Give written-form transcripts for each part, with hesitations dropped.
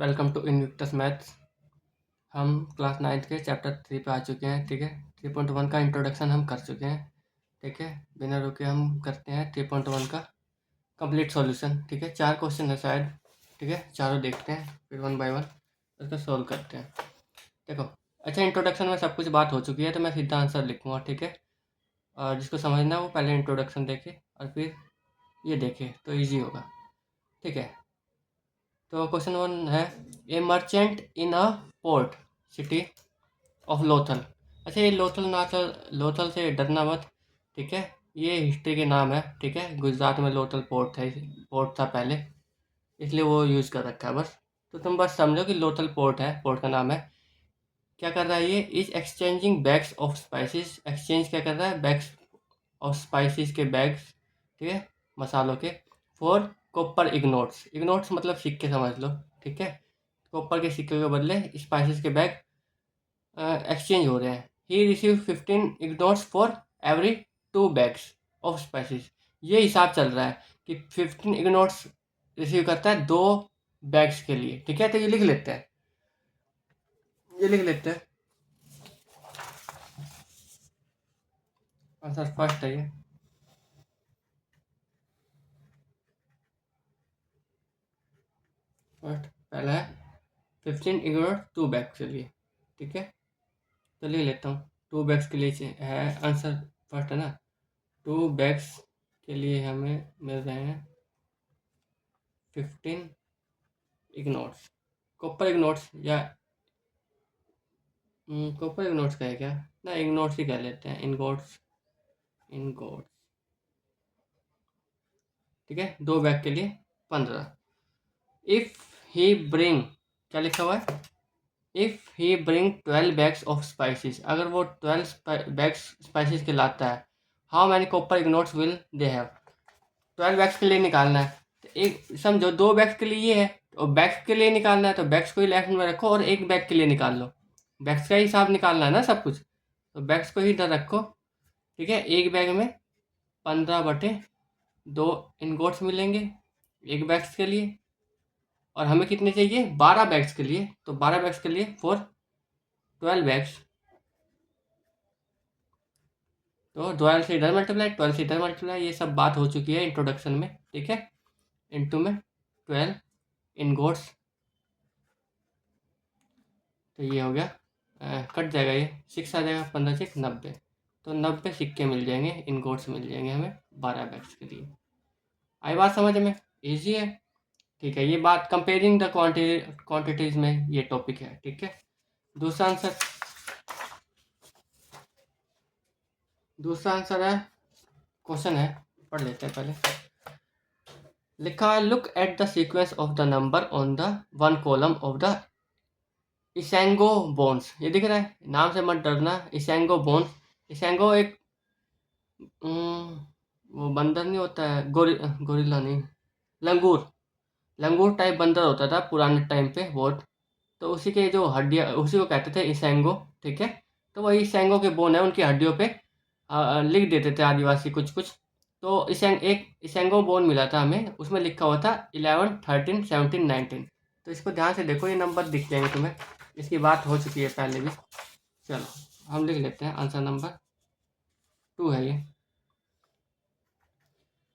Welcome to Invictus maths. हम class 9th के chapter 3 पे आ चुके हैं। ठीक है, 3.1 का इंट्रोडक्शन हम कर चुके हैं। ठीक है, बिना रुके हम करते हैं 3.1 का कंप्लीट सॉल्यूशन। ठीक है, 4 क्वेश्चन है शायद। ठीक है, चारों देखते हैं फिर 1 बाय 1 उसको सोल्व करते हैं। देखो, अच्छा इंट्रोडक्शन में सब कुछ बात हो चुकी है तो मैं सीधा आंसर लिखूँगा। ठीक है, और जिसको समझना है वो पहले इंट्रोडक्शन देखे और फिर ये देखे तो ईजी होगा। ठीक है, तो क्वेश्चन 1 है, ए merchant in a port city of Lothal. अच्छा, ये लोथल ना लोथल से डरना मत। ठीक है, ये हिस्ट्री के नाम है। ठीक है, गुजरात में लोथल पोर्ट था पहले, इसलिए वो यूज़ कर रखा है बस। तो तुम बस समझो कि लोथल पोर्ट है, पोर्ट का नाम है। क्या कर रहा है ये? Is exchanging bags of spices. Exchange क्या कर रहा है? बैग्स ऑफ स्पाइसेस के बैग्स, ठीक है, मसालों के, फॉर कॉपर इग्नोट्स। इग्नोट्स मतलब सिक्के समझ लो। ठीक है, कॉपर के सिक्के के बदले स्पाइसेस के बैग एक्सचेंज हो रहे हैं। He receive 15 ingots for every 2 bags of spices. ये हिसाब चल रहा है कि 15 इग्नोट्स रिसीव करता है 2 बैग्स के लिए। ठीक है, तो ये लिख लेते हैं, ये लिख लेते हैं। आंसर फर्स्ट है ये। फर्स्ट पहला है 15 इग्नोट 2 बैग्स के लिए। ठीक है, तो लिख लेता हूँ 2 बैग्स के लिए है। आंसर फर्स्ट है ना, 2 बैग्स के लिए हमें मिल रहे हैं 15 इग्नोट्स। कॉपर इग्नोट्स या कॉपर इग्नोट्स का है क्या? ना, इग्नोट्स ही कह लेते हैं, इनगोट्स। इनगोट्स, ठीक है, 2 बैग के लिए 15। इफ ही ब्रिंग, क्या लिखा हुआ है? If he bring 12 bags of spices. अगर वो 12 बैग्स स्पाइसेस के लाता है, how many copper ingots will they have? 12 bags के लिए निकालना है तो एक समझो, 2 बैग्स के लिए ये है और बैग्स के लिए निकालना है तो बैग्स को ही लेफ्ट में रखो और एक बैग के लिए निकाल लो। बैग्स का ही हिसाब निकालना है ना सब कुछ, तो बैग्स को ही इधर रखो। ठीक है, एक बैग में 15/2 इनगोट्स मिलेंगे एक बैग्स के लिए, और हमें कितने चाहिए? 12 बैग्स के लिए। तो 12 बैग्स के लिए फॉर 12 बैग्स, तो 12 से इधर मल्टीप्लाई, 12 से इधर मल्टीप्लाई। ये सब बात हो चुकी है इंट्रोडक्शन में। ठीक है, इनटू में 12 इनगोट्स, तो ये हो गया, कट जाएगा ये 6 आ जाएगा, 15 से 90, तो 90 सिक्के मिल जाएंगे, इनगोट्स मिल जाएंगे हमें 12 बैग्स के लिए। आई बात समझ में? ईजी है। ठीक है, ये बात कंपेयरिंग द क्वांटिटीज में ये टॉपिक है। ठीक है, दूसरा आंसर, दूसरा आंसर है, क्वेश्चन है, पढ़ लेते हैं पहले। लिखा है, look at the sequence of the number on the one column of the Ishango bones. ये दिख रहा है, नाम से मत डरना, इसेंगो बोन्स। इसेंगो एक वो बंदर नहीं होता है, गोरिल्ला नहीं, लंगूर। लंगूर टाइप बंदर होता था पुराने टाइम पे बहुत, तो उसी के जो हड्डियाँ, उसी को कहते थे इसेंगो। ठीक है, तो वही इसेंगो के बोन है, उनकी हड्डियों पे लिख देते थे आदिवासी कुछ कुछ। तो एक इसेंगो बोन मिला था हमें, उसमें लिखा हुआ था 11, 13, 17, 19। तो इसको ध्यान से देखो, ये नंबर दिख जाएंगे तुम्हें, इसकी बात हो चुकी है पहले भी। चलो हम लिख लेते हैं, आंसर नंबर 2 है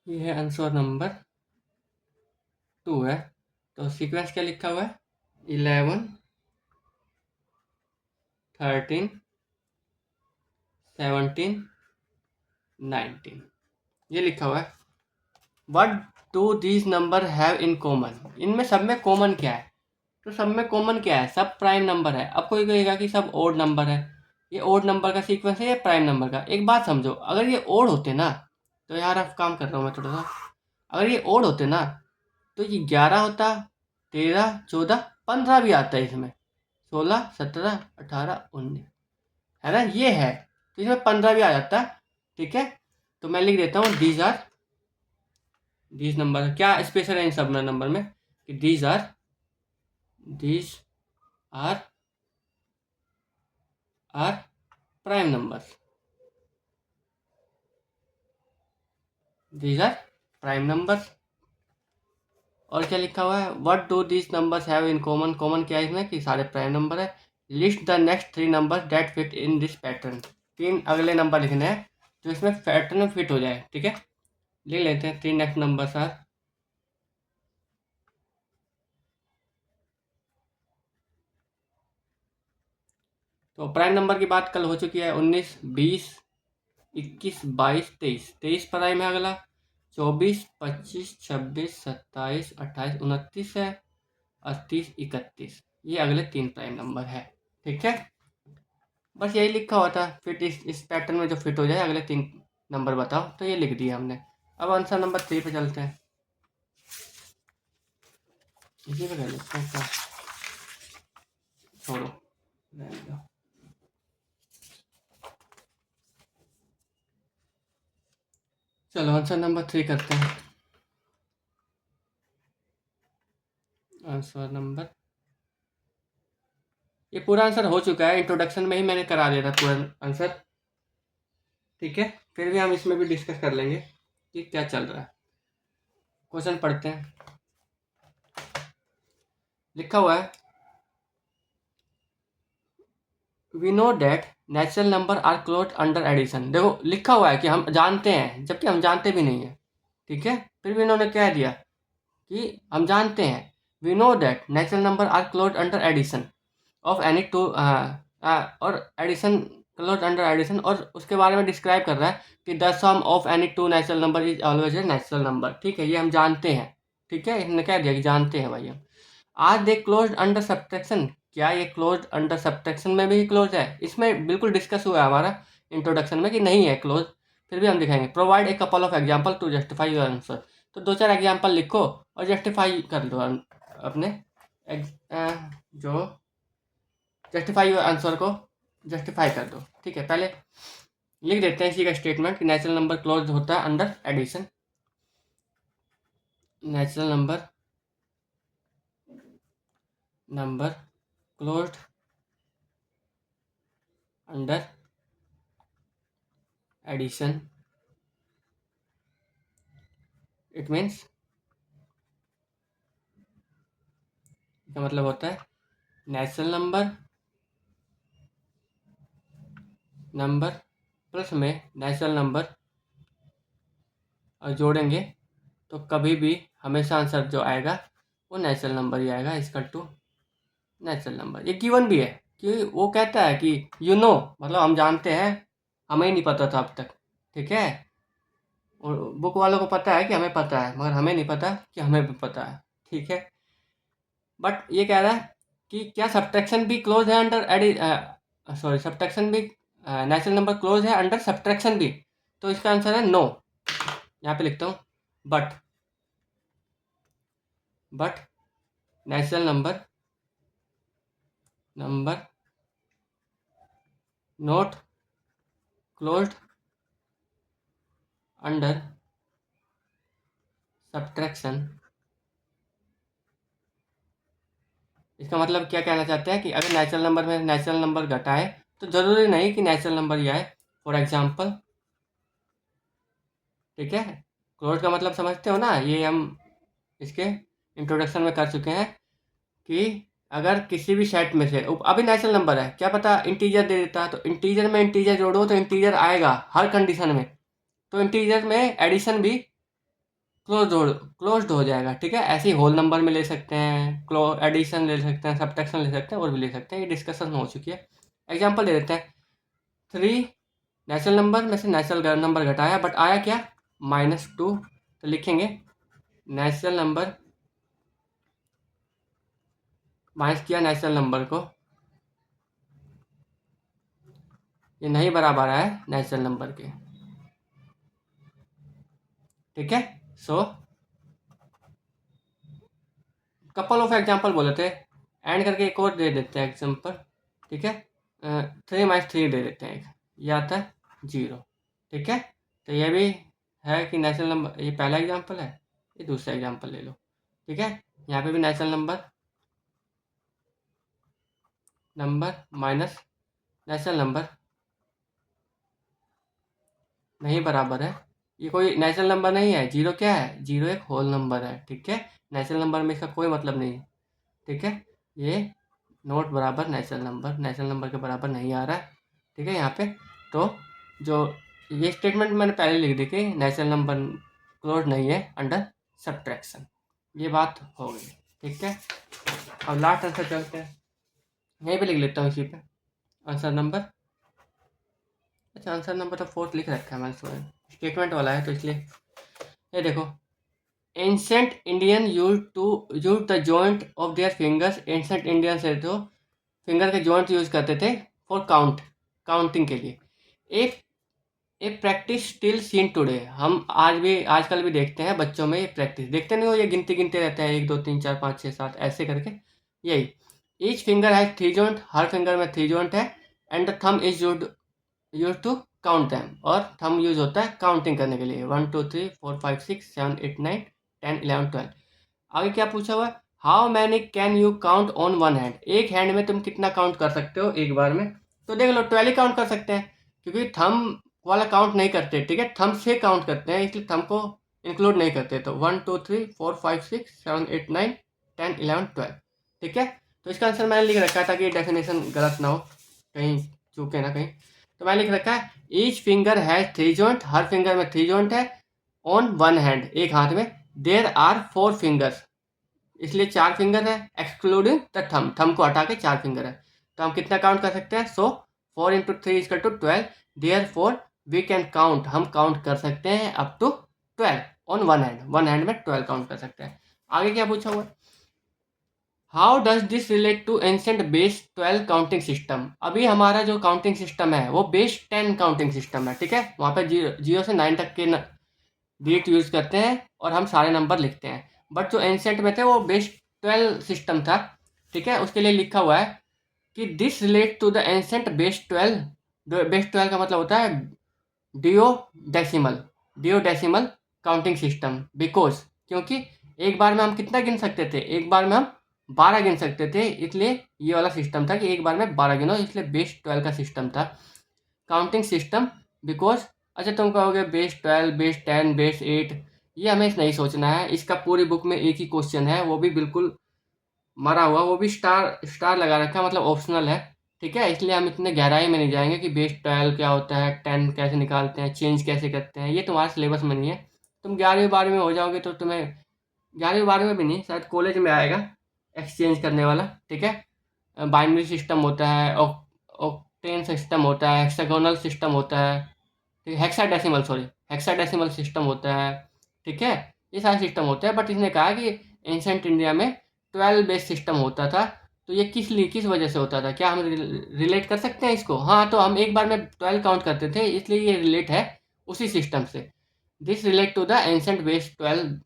ये है आंसर नंबर 2 है। तो सीक्वेंस क्या लिखा हुआ है? 11, 13, 17, 19, ये लिखा हुआ है। What do these number have in common? इनमें सब में कॉमन क्या है? तो सब में कॉमन क्या है? सब प्राइम नंबर है। अब कोई कहेगा कि सब ओड नंबर है, ये ओड नंबर का सीक्वेंस है, ये प्राइम नंबर का। एक बात समझो, अगर ये ओड होते ना, तो यार अब काम कर रहा हूँ मैं थोड़ा सा, अगर ये ओड होते ना तो ये 11 होता, 13, 14, 15 भी आता है इसमें, 16, 17, 18, 19, है ना, ये है, तो इसमें 15 भी आ जाता है। ठीक है, तो मैं लिख देता हूँ दीज नंबर। क्या स्पेशल है इन सब नंबर में कि these are prime numbers, these are prime numbers. और क्या लिखा हुआ है, what do these numbers have in common, common क्या है इसमें कि सारे प्राइम नंबर है। List the next 3 number that fit in this pattern, 3 अगले नंबर लिखने हैं जो इसमें पैटर्न में फिट हो जाए। ठीक है, लिख लेते हैं 3 नेक्स्ट नंबर्स आर, तो प्राइम नंबर की बात कल हो चुकी है, 19, 20, 21, 22, 23, 23 प्राइम है अगला, 24, 25, 26, 27, 28, 29 है, 38, 31, ये अगले 3 प्राइम नंबर है। ठीक है, बस यही लिखा हुआ था, फिट इस पैटर्न में जो फिट हो जाए अगले 3 नंबर बताओ, तो ये लिख दिया हमने। अब आंसर नंबर 3 पे चलते हैं, इसी पे कर लेते हैं क्या, छोड़ो रहने दो। चलो आंसर नंबर 3 करते हैं। आंसर नंबर, ये पूरा आंसर हो चुका है, इंट्रोडक्शन में ही मैंने करा दिया था पूरा आंसर। ठीक है, फिर भी हम इसमें भी डिस्कस कर लेंगे कि क्या चल रहा है। क्वेश्चन पढ़ते हैं, लिखा हुआ है, we know that natural number are closed under addition. देखो लिखा हुआ है कि हम जानते हैं, जबकि हम जानते भी नहीं है। ठीक है, फिर भी इन्होंने कह दिया कि हम जानते हैं, we know that natural number are closed under addition of any two, और एडिशन क्लोज्ड अंडर एडिशन, और उसके बारे में डिस्क्राइब कर रहा है कि the sum of any two natural number is always a natural number. ठीक है, ये हम जानते हैं। ठीक है, इन्होंने कह दिया कि जानते हैं भाई हम। Are they closed under subtraction, क्या ये क्लोज्ड अंडर सब्ट्रैक्शन में भी क्लोज है? इसमें बिल्कुल डिस्कस हुआ है हमारा इंट्रोडक्शन में कि नहीं है क्लोज, फिर भी हम दिखाएंगे। Provide a couple of example to justify your answer, तो 2-4 एग्जाम्पल लिखो और जस्टिफाई कर दो अपने जो जस्टिफाई योर आंसर को जस्टिफाई कर दो। ठीक है, पहले लिख देते हैं इसी का स्टेटमेंट कि नेचुरल नंबर क्लोज होता है under addition. Natural number closed under addition, it means, इसका मतलब होता है नेचुरल नंबर प्लस में नेचुरल नंबर और जोड़ेंगे तो कभी भी हमेशा आंसर जो आएगा वो नेचुरल नंबर ही आएगा, इसका टू नेचुरल नंबर। ये गिवन भी है कि वो कहता है कि यू नो, मतलब हम जानते हैं, हमें ही नहीं पता था अब तक। ठीक है, और बुक वालों को पता है कि हमें पता है, मगर हमें नहीं पता कि हमें भी पता है। ठीक है, बट ये कह रहा है कि क्या सब्ट्रैक्शन भी क्लोज है अंडर एडि, सॉरी सब्ट्रैक्शन भी, नेचुरल नंबर क्लोज है अंडर सब्ट्रैक्शन भी, तो इसका आंसर है नो। यहाँ पे लिखता हूँ but natural number not closed under subtraction. इसका मतलब क्या कहना चाहते हैं कि अगर नेचुरल नंबर में नेचुरल नंबर घटाए तो ज़रूरी नहीं कि नेचुरल नंबर ही आए। फॉर एग्जांपल, ठीक है, क्लोज का मतलब समझते हो ना, ये हम इसके इंट्रोडक्शन में कर चुके हैं कि अगर किसी भी सेट में से अभी नेचुरल नंबर है, क्या पता इंटीजर दे देता, तो इंटीजर में इंटीजर जोड़ो तो इंटीजर आएगा हर कंडीशन में, तो इंटीजर में एडिशन भी क्लोज्ड हो जाएगा। ठीक है, ऐसे ही होल नंबर में ले सकते हैं, एडिशन ले सकते हैं, सब्ट्रैक्शन ले सकते हैं, और भी ले सकते हैं, ये डिस्कशन हो चुकी है। एग्जांपल दे देते हैं, 3 नेचुरल नंबर में से नेचुरल नंबर घटाया बट आया क्या, -2, तो लिखेंगे नेचुरल नंबर माइनस किया नेचुरल नंबर को, ये नहीं बराबर है नेचुरल नंबर के। ठीक है, सो कपल ऑफ एग्जांपल बोले थे, एंड करके एक और दे देते हैं एग्जांपल। ठीक है, 3 - 3 दे देते हैं एक, ये आता है 0। ठीक है, तो ये भी है कि नेचुरल नंबर, ये पहला एग्जांपल है, ये दूसरा एग्जांपल ले लो। ठीक है, यहाँ पे भी natural number minus natural number नहीं बराबर है, ये कोई नेचुरल नंबर नहीं है। जीरो क्या है? जीरो एक होल नंबर है, ठीक है। नेचुरल नंबर में इसका कोई मतलब नहीं है, ठीक है। ये नोट बराबर नेचुरल नंबर के बराबर नहीं आ रहा है, ठीक है। यहाँ पे तो जो ये स्टेटमेंट मैंने पहले लिख दी कि नेचुरल नंबर क्लोज नहीं है अंडर सब्ट्रैक्शन। ये बात हो गई, ठीक है। अब लास्ट आंसर चलते हैं, यहीं पे लिख लेता हूँ इसी पे आंसर नंबर। अच्छा, आंसर नंबर तो 4 लिख रखा है मैंने, स्टेटमेंट वाला है तो इसलिए। ये देखो, ancient Indian use the joint of their fingers. Ancient Indian से तो फिंगर के जॉइंट यूज करते थे फॉर काउंटिंग के लिए। एक प्रैक्टिस स्टिल सीन टुडे। हम आजकल भी देखते हैं बच्चों में ये प्रैक्टिस, देखते नहीं हो, ये गिनते रहते हैं 1 2 3 4 5 6 7 ऐसे करके। यही ईच फिंगर हैज 3 जॉइंट, हर फिंगर में 3 जॉइंट है। And the thumb is use to count them, और थंब यूज होता है काउंटिंग करने के लिए। 1 2 3 4 5 6 7 8 9 10 11 12। आगे क्या पूछा हुआ है? How many can you count on one hand. एक हैंड में तुम कितना काउंट कर सकते हो एक बार में? तो देख लो 12 ही काउंट कर सकते हैं, क्योंकि थंब वाला काउंट नहीं करते, ठीक है। थंब से काउंट करते हैं, इसलिए थंब को इंक्लूड नहीं करते। तो 1 2 3 4 5 6 7 8 9 10 11 12, ठीक है। तो इसका आंसर मैंने लिख रखा था कि डेफिनेशन गलत ना हो, कहीं चूके ना कहीं। तो मैंने लिख रखा है ईच फिंगर हैज 3 जॉइंट, हर फिंगर में 3 जॉइंट है। ऑन वन हैंड, एक हाथ में। देयर आर 4 फिंगर्स, इसलिए 4 फिंगर है, एक्सक्लूडिंग द थंब को हटा के 4 फिंगर है। तो हम कितना काउंट कर सकते हैं? So 4 into 3 equal two 12। Therefore we can count, हम काउंट कर सकते हैं up to 12 on one hand में 12 काउंट कर सकते हैं। आगे क्या पूछा हुआ है? How does this relate to ancient base 12 counting system. अभी हमारा जो काउंटिंग सिस्टम है वो बेस 10 काउंटिंग सिस्टम है, ठीक है। वहाँ पे 0 से 9 तक के डिजिट यूज करते हैं और हम सारे नंबर लिखते हैं। बट जो एंशंट में थे वो बेस 12 सिस्टम था, ठीक है। उसके लिए लिखा हुआ है कि this relate to the ancient base 12। बेस 12 का मतलब होता है डिओडेसिमल काउंटिंग सिस्टम। बिकॉज, क्योंकि एक बार में हम कितना गिन सकते थे? एक बार में हम 12 गिन सकते थे, इसलिए ये वाला सिस्टम था कि एक बार में 12 गिनो, इसलिए बेस 12 का सिस्टम था काउंटिंग सिस्टम। बिकॉज, अच्छा तुम कहोगे बेस 12 बेस 10 बेस 8, ये हमें नहीं सोचना है। इसका पूरी बुक में एक ही क्वेश्चन है, वो भी बिल्कुल मरा हुआ, वो भी स्टार स्टार लगा रखा है, मतलब ऑप्शनल है, ठीक है। इसलिए हम इतने गहराई में नहीं जाएंगे कि बेस 12 क्या होता है, 10 कैसे निकालते हैं, चेंज कैसे करते हैं, ये तुम्हारे सिलेबस में नहीं है। तुम 11वीं 12वीं में हो जाओगे तो तुम्हें 11वीं 12वीं में भी नहीं, शायद कॉलेज में आएगा एक्सचेंज करने वाला, ठीक है। बाइनरी सिस्टम होता है, ऑक्टेन सिस्टम होता है, हेक्सागोनल सिस्टम होता है, ठीक है। हेक्साडेसिमल सिस्टम होता है, ठीक है। ये सारे सिस्टम होते हैं। बट इसने कहा कि एंशंट इंडिया में 12 बेस सिस्टम होता था। तो ये किस वजह से होता था? क्या हम रिलेट कर सकते हैं इसको? हाँ, तो हम एक बार में 12 काउंट करते थे, इसलिए ये रिलेट है उसी सिस्टम से। This relate to the ancient base 12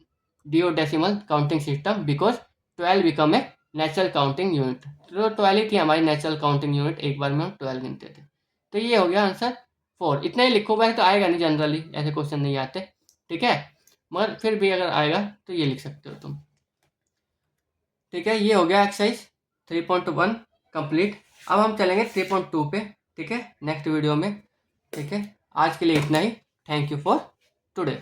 duodecimal counting system because 12 become a natural counting unit. तो 12 ही थी हमारी नेचुरल काउंटिंग यूनिट, एक बार में हम 12 गिनते थे। तो ये हो गया आंसर 4। इतना ही लिखो, वैसे तो आएगा नहीं, जनरली ऐसे क्वेश्चन नहीं आते, ठीक है। मगर फिर भी अगर आएगा तो ये लिख सकते हो तुम, ठीक है। ये हो गया एक्सरसाइज 3.1 कंप्लीट। अब हम चलेंगे 3.2 पे, ठीक है, नेक्स्ट वीडियो में, ठीक है। आज के लिए इतना ही। Thank you for today.